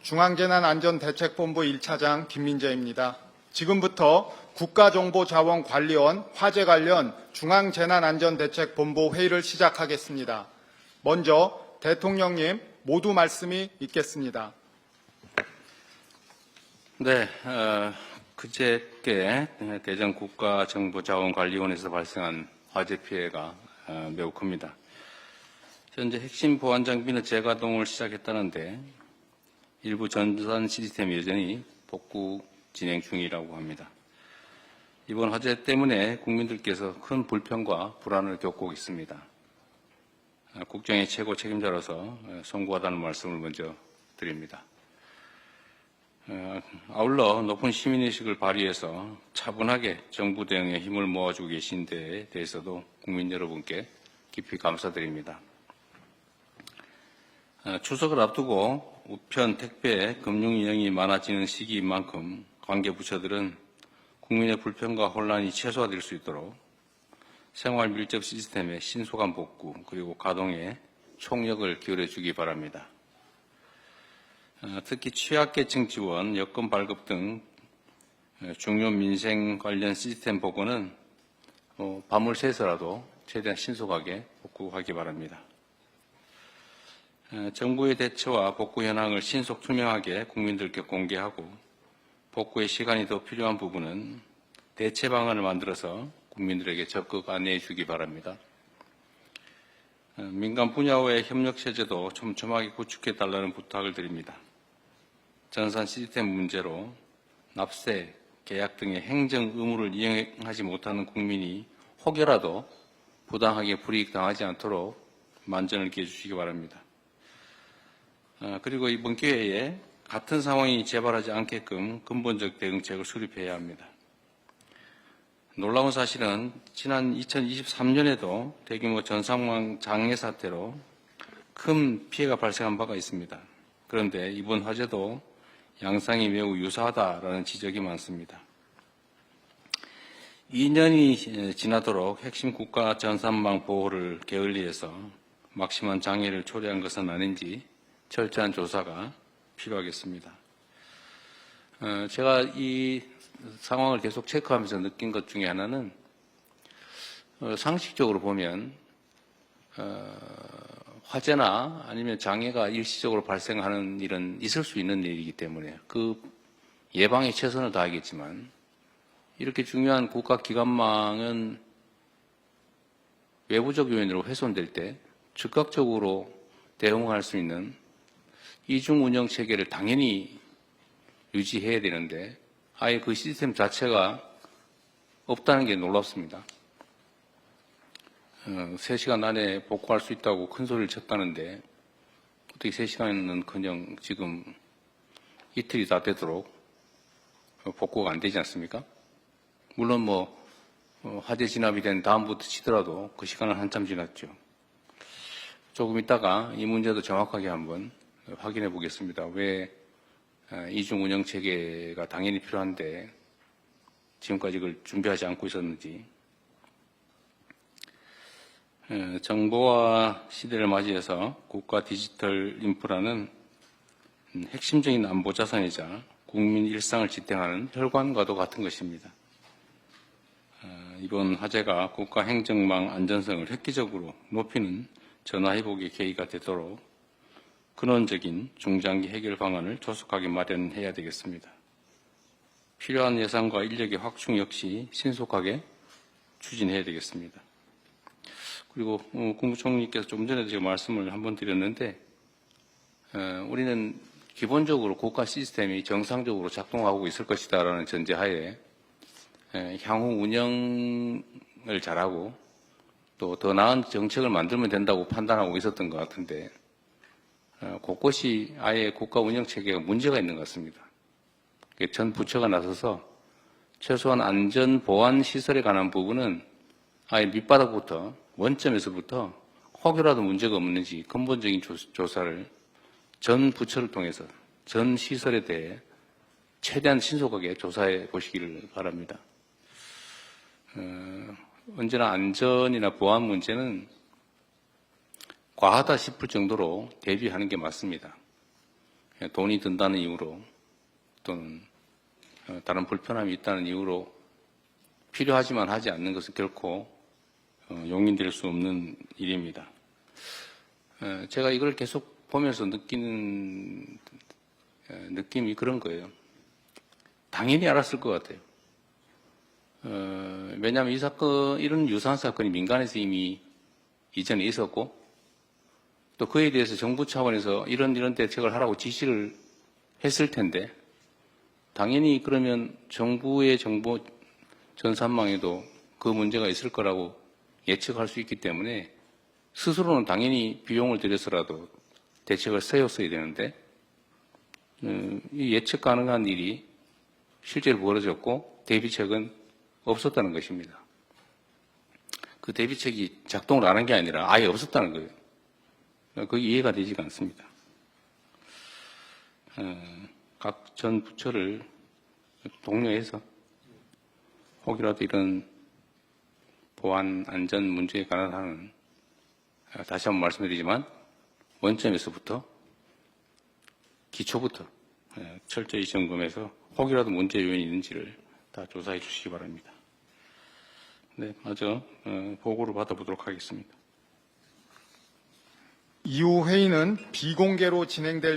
중앙재난안전대책본부 1차장 김민재입니다. 지금부터 국가정보자원관리원 화재 관련 중앙재난안전대책본부 회의를 시작하겠습니다. 먼저 대통령님 모두 말씀이 있겠습니다. 네, 그저께 대전 국가정보자원관리원에서 발생한 화재 피해가 매우 큽니다. 현재 핵심 보안 장비는 재가동을 시작했다는데 일부 전산 시스템이 여전히 복구 진행 중이라고 합니다. 이번 화재 때문에 국민들께서 큰 불편과 불안을 겪고 있습니다. 국정의 최고 책임자로서 송구하다는 말씀을 먼저 드립니다. 아울러 높은 시민의식을 발휘해서 차분하게 정부 대응에 힘을 모아주고 계신 데에 대해서도 국민 여러분께 깊이 감사드립니다. 추석을 앞두고 우편, 택배, 금융 인형이 많아지는 시기인 만큼 관계 부처들은 국민의 불편과 혼란이 최소화될 수 있도록 생활 밀접 시스템의 신속한 복구 그리고 가동에 총력을 기울여 주기 바랍니다. 특히 취약계층 지원, 여권 발급 등 중요 민생 관련 시스템 복구는 밤을 새서라도 최대한 신속하게 복구하기 바랍니다. 정부의 대처와 복구 현황을 신속 투명하게 국민들께 공개하고 복구의 시간이 더 필요한 부분은 대체 방안을 만들어서 국민들에게 적극 안내해 주기 바랍니다. 민간 분야와의 협력 체제도 촘촘하게 구축해 달라는 부탁을 드립니다. 전산 시스템 문제로 납세, 계약 등의 행정 의무를 이행하지 못하는 국민이 혹여라도 부당하게 불이익 당하지 않도록 만전을 기해 주시기 바랍니다. 그리고 이번 기회에 같은 상황이 재발하지 않게끔 근본적 대응책을 수립해야 합니다. 놀라운 사실은 지난 2023년에도 대규모 전상망 장애 사태로 큰 피해가 발생한 바가 있습니다. 그런데 이번 화재도 양상이 매우 유사하다라는 지적이 많습니다. 2년이 지나도록 핵심 국가 전산망 보호를 게을리해서 막심한 장애를 초래한 것은 아닌지 철저한 조사가 필요하겠습니다. 제가 이 상황을 계속 체크하면서 느낀 것 중에 하나는 상식적으로 보면 화재나 아니면 장애가 일시적으로 발생하는 일은 있을 수 있는 일이기 때문에 그 예방에 최선을 다하겠지만 이렇게 중요한 국가기관망은 외부적 요인으로 훼손될 때 즉각적으로 대응할 수 있는 이중 운영 체계를 당연히 유지해야 되는데 아예 그 시스템 자체가 없다는 게 놀랍습니다. 3시간 안에 복구할 수 있다고 큰 소리를 쳤다는데 어떻게 3시간은커녕 지금 이틀이 다 되도록 복구가 안 되지 않습니까? 물론 화재 진압이 된 다음부터 치더라도 그 시간은 한참 지났죠. 조금 있다가 이 문제도 정확하게 한번 확인해 보겠습니다. 왜 이중 운영 체계가 당연히 필요한데 지금까지 이걸 준비하지 않고 있었는지. 정보화 시대를 맞이해서 국가 디지털 인프라는 핵심적인 안보 자산이자 국민 일상을 지탱하는 혈관과도 같은 것입니다. 이번 화재가 국가 행정망 안전성을 획기적으로 높이는 전화회복의 계기가 되도록 근원적인 중장기 해결 방안을 조속하게 마련해야 되겠습니다. 필요한 예산과 인력의 확충 역시 신속하게 추진해야 되겠습니다. 그리고 국무총리께서 좀 전에도 제가 말씀을 한번 드렸는데 우리는 기본적으로 국가 시스템이 정상적으로 작동하고 있을 것이다라는 전제하에 향후 운영을 잘하고 또 더 나은 정책을 만들면 된다고 판단하고 있었던 것 같은데 곳곳이 아예 국가 운영 체계가 문제가 있는 것 같습니다. 전 부처가 나서서 최소한 안전 보안 시설에 관한 부분은 아예 밑바닥부터 원점에서부터 혹여라도 문제가 없는지 근본적인 조사를 전 부처를 통해서 전 시설에 대해 최대한 신속하게 조사해 보시기를 바랍니다. 언제나 안전이나 보안 문제는 과하다 싶을 정도로 대비하는 게 맞습니다. 돈이 든다는 이유로 또는 다른 불편함이 있다는 이유로 필요하지만 하지 않는 것은 결코 용인될 수 없는 일입니다. 제가 이걸 계속 보면서 느끼는 느낌이 그런 거예요. 당연히 알았을 것 같아요. 왜냐하면 이 사건, 이런 유사한 사건이 민간에서 이미 이전에 있었고, 또 그에 대해서 정부 차원에서 이런 대책을 하라고 지시를 했을 텐데, 당연히 그러면 정부의 정보 전산망에도 그 문제가 있을 거라고 예측할 수 있기 때문에 스스로는 당연히 비용을 들여서라도 대책을 세웠어야 되는데, 이 예측 가능한 일이 실제로 벌어졌고 대비책은 없었다는 것입니다. 그 대비책이 작동을 안 한 게 아니라 아예 없었다는 거예요. 그게 이해가 되지가 않습니다. 각 전 부처를 독려해서 혹이라도 이런 보안 안전 문제에 관한 한은 다시 한번 말씀드리지만 원점에서부터 기초부터 철저히 점검해서 혹이라도 문제 요인이 있는지를 다 조사해 주시기 바랍니다. 네, 마저 보고를 받아보도록 하겠습니다. 이후 회의는 비공개로 진행될